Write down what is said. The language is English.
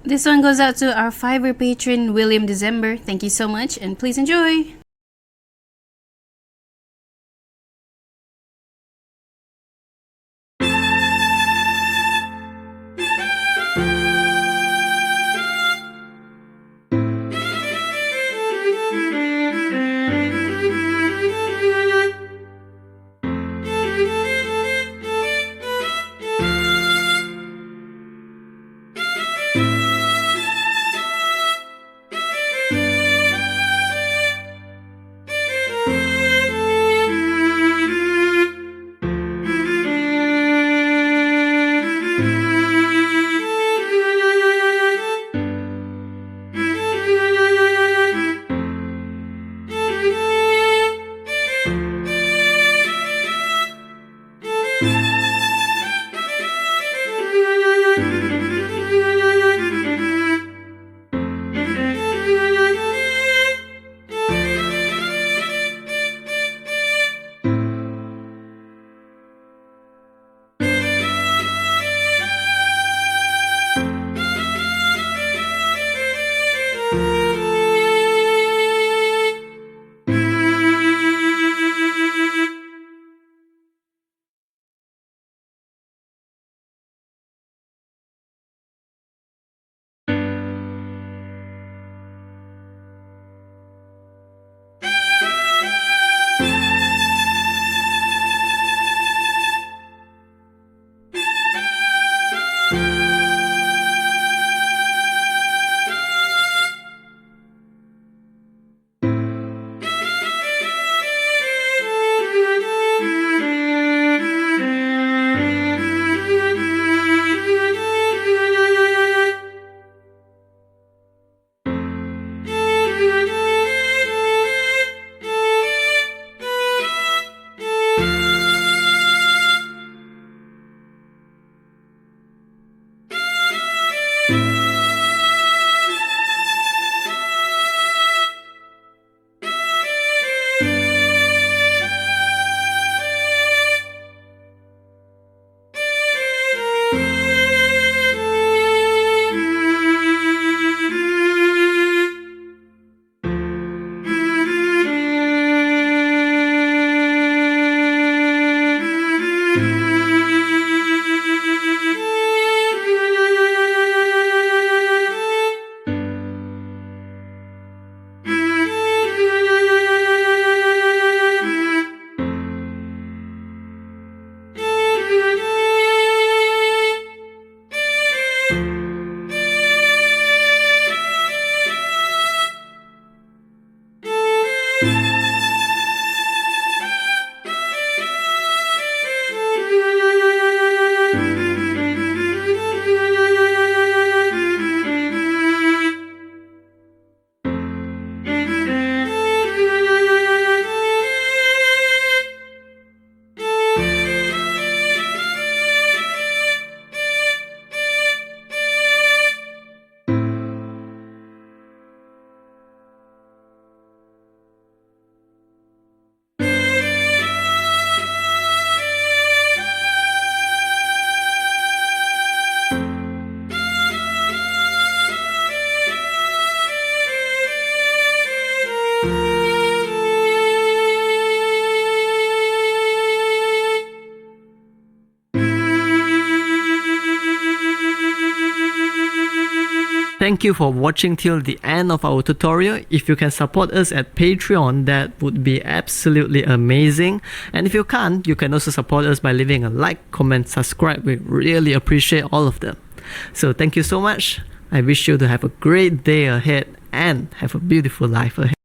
This one goes out to our Fiverr patron, William December. Thank you so much, and please enjoy! Thank you for watching till the end of our tutorial. If you can support us at Patreon, that would be absolutely amazing. And if you can't, you can also support us by leaving a like, comment, subscribe. We really appreciate all of them. So thank you so much. I wish you to have a great day ahead and have a beautiful life ahead.